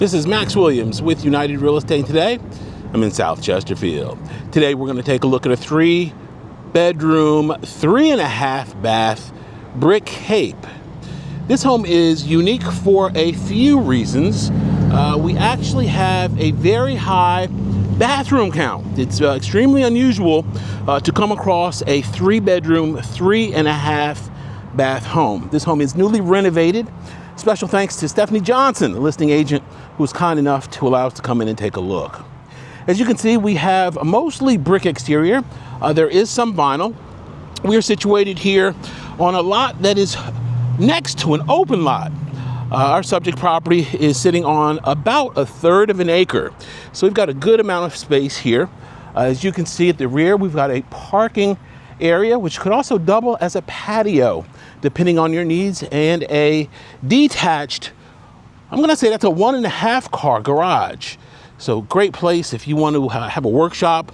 This is Max Williams with United Real Estate. Today, I'm in South Chesterfield. Today, we're going to take a look at a 3-bedroom, 3.5-bath brick cape. This home is unique for a few reasons. We actually have a very high bathroom count. It's extremely unusual to come across a 3-bedroom, 3.5-bath home. This home is newly renovated. Special thanks to Stephanie Johnson, the listing agent, who was kind enough to allow us to come in and take a look. As you can see, we have a mostly brick exterior. There is some vinyl. We are situated here on a lot that is next to an open lot. Our subject property is sitting on about 1/3 of an acre. So we've got a good amount of space here. As you can see at the rear, we've got a parking area, which could also double as a patio, depending on your needs, and a detached, I'm gonna say that's a 1.5 car garage. So great place if you want to have a workshop,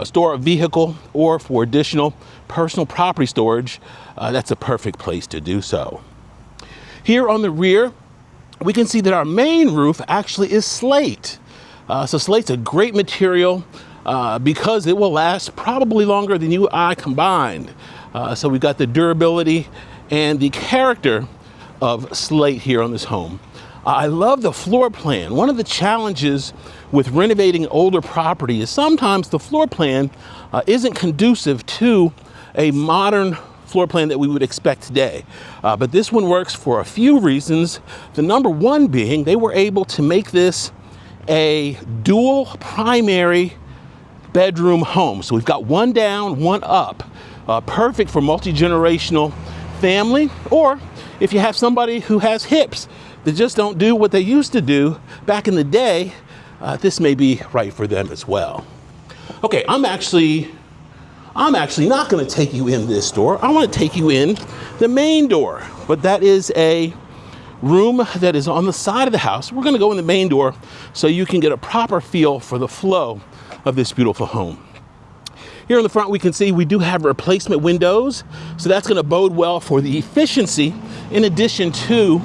store a vehicle, or for additional personal property storage, that's a perfect place to do so. Here on the rear, we can see that our main roof actually is slate. So slate's a great material because it will last probably longer than you and I combined. So we've got the durability and the character of slate here on this home. I love the floor plan. One of the challenges with renovating older property is sometimes the floor plan isn't conducive to a modern floor plan that we would expect today. But this one works for a few reasons. The number one being they were able to make this a dual primary bedroom home. So we've got one down, one up. Perfect for multi-generational family, or if you have somebody who has hips that just don't do what they used to do back in the day, this may be right for them as well. Okay, I'm actually not going to take you in this door. I want to take you in the main door, but that is a room that is on the side of the house. We're going to go in the main door so you can get a proper feel for the flow of this beautiful home. Here in the front, we can see we do have replacement windows, so that's going to bode well for the efficiency in addition to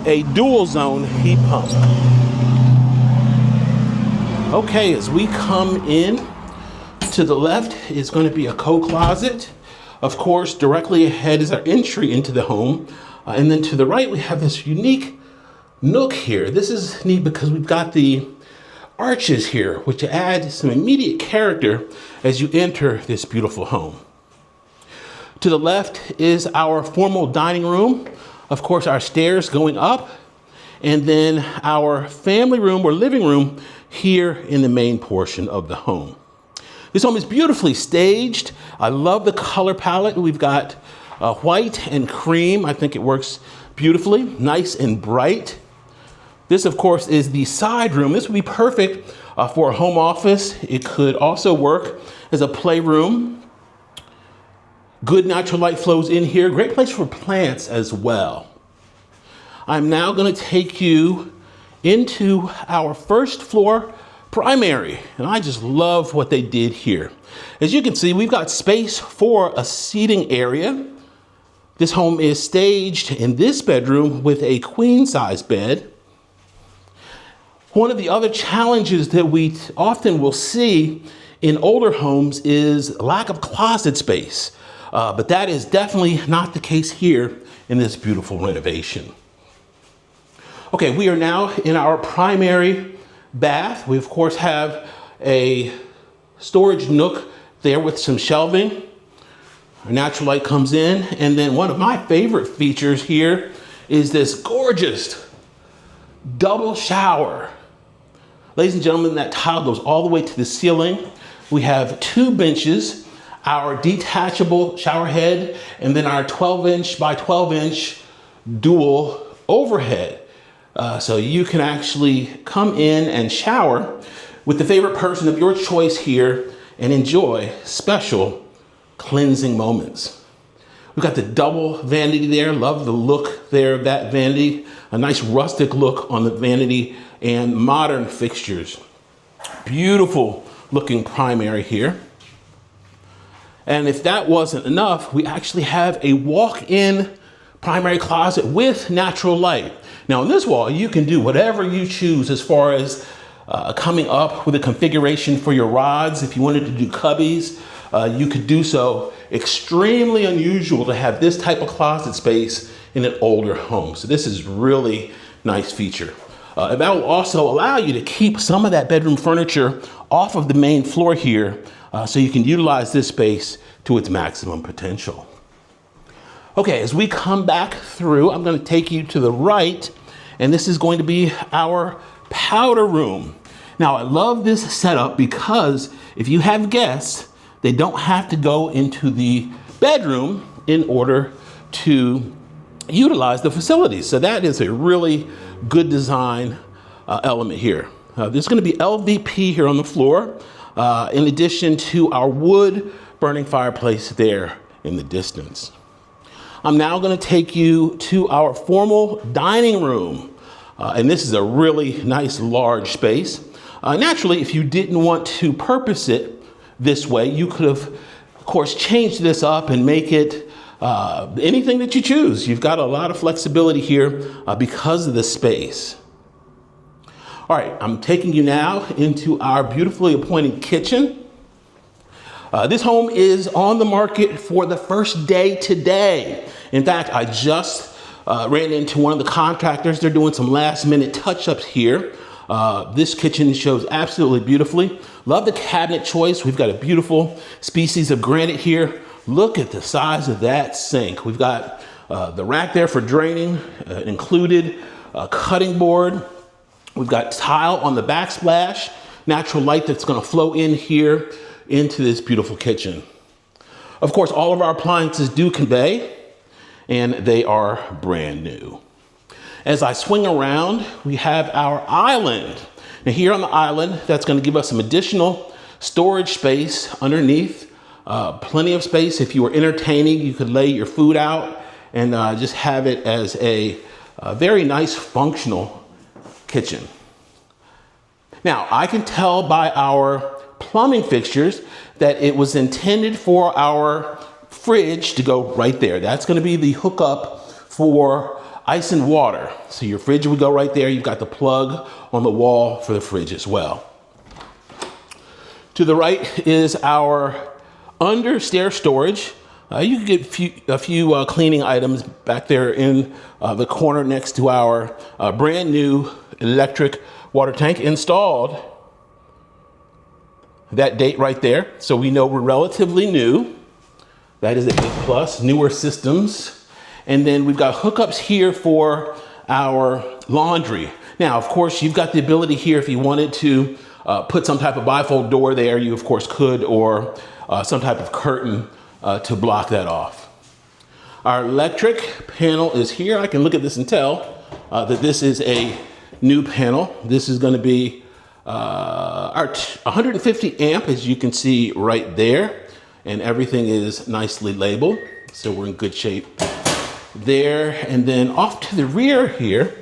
a dual zone heat pump. Okay, as we come in, to the left is going to be a coat closet. Of course, directly ahead is our entry into the home. And then to the right, we have this unique nook here. This is neat because we've got the arches here, which add some immediate character as you enter this beautiful home. To the left is our formal dining room. Of course, our stairs going up, and then our family room or living room here in the main portion of the home. This home is beautifully staged. I love the color palette. We've got white and cream. I think it works beautifully, nice and bright. This, of course, is the side room. This would be perfect for a home office. It could also work as a playroom. Good natural light flows in here. Great place for plants as well. I'm now going to take you into our first floor primary, and I just love what they did here. As you can see, we've got space for a seating area. This home is staged in this bedroom with a queen size bed. One of the other challenges that we often will see in older homes is lack of closet space, but that is definitely not the case here in this beautiful renovation. Okay, we are now in our primary bath. We of course have a storage nook there with some shelving. Our natural light comes in, and then one of my favorite features here is this gorgeous double shower. Ladies and gentlemen, that tile goes all the way to the ceiling. We have 2 benches, our detachable shower head, and then our 12-inch by 12-inch dual overhead. So you can actually come in and shower with the favorite person of your choice here and enjoy special cleansing moments. We've got the double vanity there. Love the look there of that vanity. A nice rustic look on the vanity and modern fixtures. Beautiful looking primary here. And if that wasn't enough, we actually have a walk-in primary closet with natural light. Now on this wall, you can do whatever you choose as far as coming up with a configuration for your rods. If you wanted to do cubbies, you could do so. Extremely unusual to have this type of closet space in an older home. So this is really nice feature. And that will also allow you to keep some of that bedroom furniture off of the main floor here, so you can utilize this space to its maximum potential. Okay, as we come back through, I'm going to take you to the right, and this is going to be our powder room. Now, I love this setup because if you have guests, they don't have to go into the bedroom in order to utilize the facilities. So that is a really good design element here. There's going to be LVP here on the floor, in addition to our wood burning fireplace there in the distance. I'm now going to take you to our formal dining room. And this is a really nice large space. Naturally, if you didn't want to purpose it this way, you could have, of course, changed this up and make it anything that you choose. You've got a lot of flexibility here because of the space. All right, I'm taking you now into our beautifully appointed kitchen. This home is on the market for the first day today. In fact, I just ran into one of the contractors. They're doing some last minute touch-ups here. This kitchen shows absolutely beautifully. Love the cabinet choice. We've got a beautiful species of granite here. Look at the size of that sink. We've got the rack there for draining included, cutting board. We've got tile on the backsplash, natural light that's going to flow in here into this beautiful kitchen. Of course, all of our appliances do convey, and they are brand new. As I swing around, we have our island. Now here on the island, that's going to give us some additional storage space underneath. Plenty of space. If you were entertaining, you could lay your food out and just have it as a very nice functional kitchen. Now, I can tell by our plumbing fixtures that it was intended for our fridge to go right there. That's going to be the hookup for ice and water. So your fridge would go right there. You've got the plug on the wall for the fridge as well. To the right is our under stair storage. You can get a few cleaning items back there in the corner next to our brand new electric water tank installed. That date right there. So we know we're relatively new. That is a big plus, newer systems. And then we've got hookups here for our laundry. Now, of course, you've got the ability here if you wanted to put some type of bifold door there, you of course could, or some type of curtain to block that off. Our electric panel is here. I can look at this and tell that this is a new panel. This is going to be our 150 amp, as you can see right there, and everything is nicely labeled, so we're in good shape there. And then off to the rear here,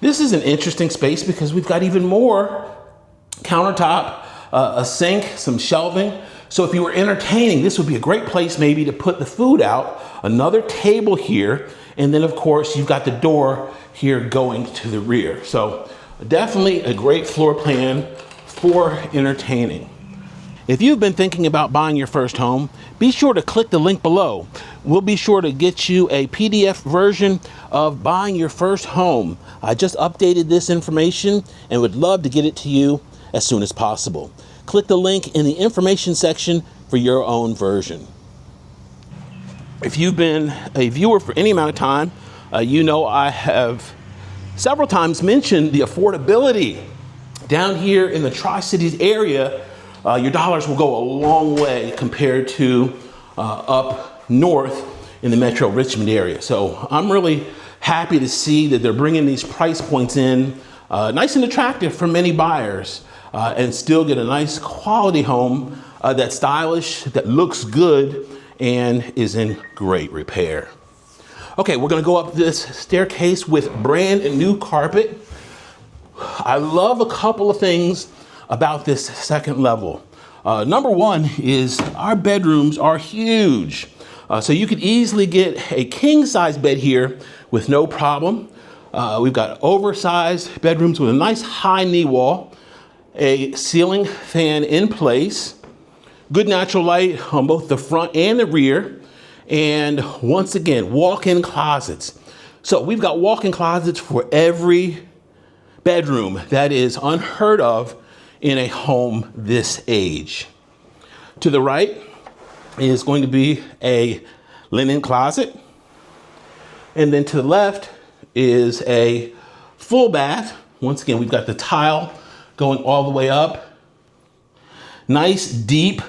this is an interesting space because we've got even more countertop, a sink, some shelving. So if you were entertaining, this would be a great place maybe to put the food out, another table here, and then of course you've got the door here going to the rear. So definitely a great floor plan for entertaining. If you've been thinking about buying your first home, be sure to click the link below. We'll be sure to get you a PDF version of buying your first home. I just updated this information and would love to get it to you as soon as possible. Click the link in the information section for your own version. If you've been a viewer for any amount of time, you know I have several times mentioned the affordability. Down here in the Tri-Cities area, your dollars will go a long way compared to up north in the Metro Richmond area. So I'm really happy to see that they're bringing these price points in nice and attractive for many buyers, and still get a nice quality home that's stylish, that looks good, and is in great repair. Okay, we're gonna go up this staircase with brand new carpet. I love a couple of things about this second level. Number one is our bedrooms are huge. So you could easily get a king size bed here with no problem. We've got oversized bedrooms with a nice high knee wall, a ceiling fan in place, good natural light on both the front and the rear, and once again, walk-in closets. So we've got walk-in closets for every bedroom. That is unheard of in a home this age. To the right is going to be a linen closet. And then to the left is a full bath. Once again, we've got the tile going all the way up. Nice deep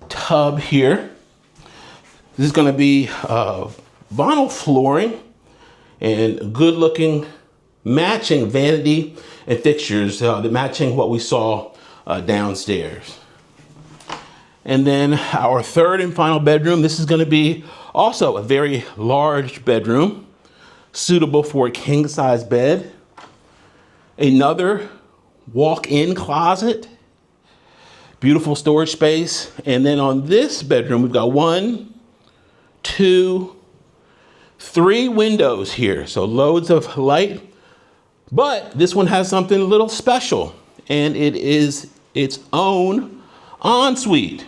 tub here. This is going to be vinyl flooring and good looking matching vanity and fixtures that matching what we saw downstairs. And then our third and final bedroom, this is going to be also a very large bedroom, suitable for a king size bed. Another walk-in closet, beautiful storage space. And then on this bedroom, we've got 1, 2, 3 windows here. So loads of light, but this one has something a little special, and it is its own ensuite.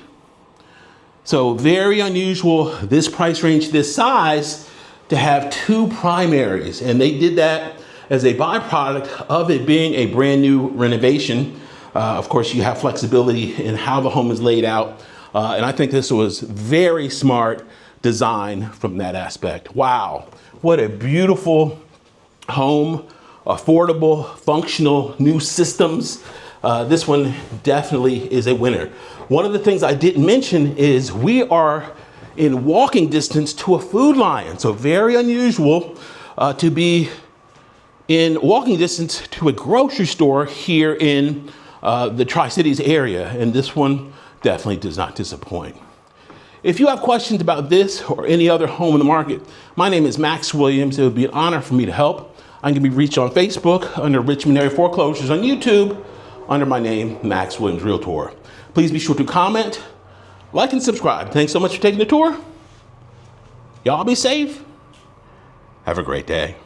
So very unusual, this price range, this size, to have 2 primaries. And they did that as a byproduct of it being a brand new renovation. Of course, you have flexibility in how the home is laid out. And I think this was very smart design from that aspect. Wow, what a beautiful home, affordable, functional, new systems. This one definitely is a winner. One of the things I didn't mention is we are in walking distance to a Food Lion. So very unusual to be in walking distance to a grocery store here in the Tri-Cities area. And this one definitely does not disappoint. If you have questions about this or any other home in the market, my name is Max Williams. It would be an honor for me to help. I can be reached on Facebook under Richmond Area Foreclosures, on YouTube under my name, Max Williams Realtor. Please be sure to comment, like, and subscribe. Thanks so much for taking the tour. Y'all be safe. Have a great day.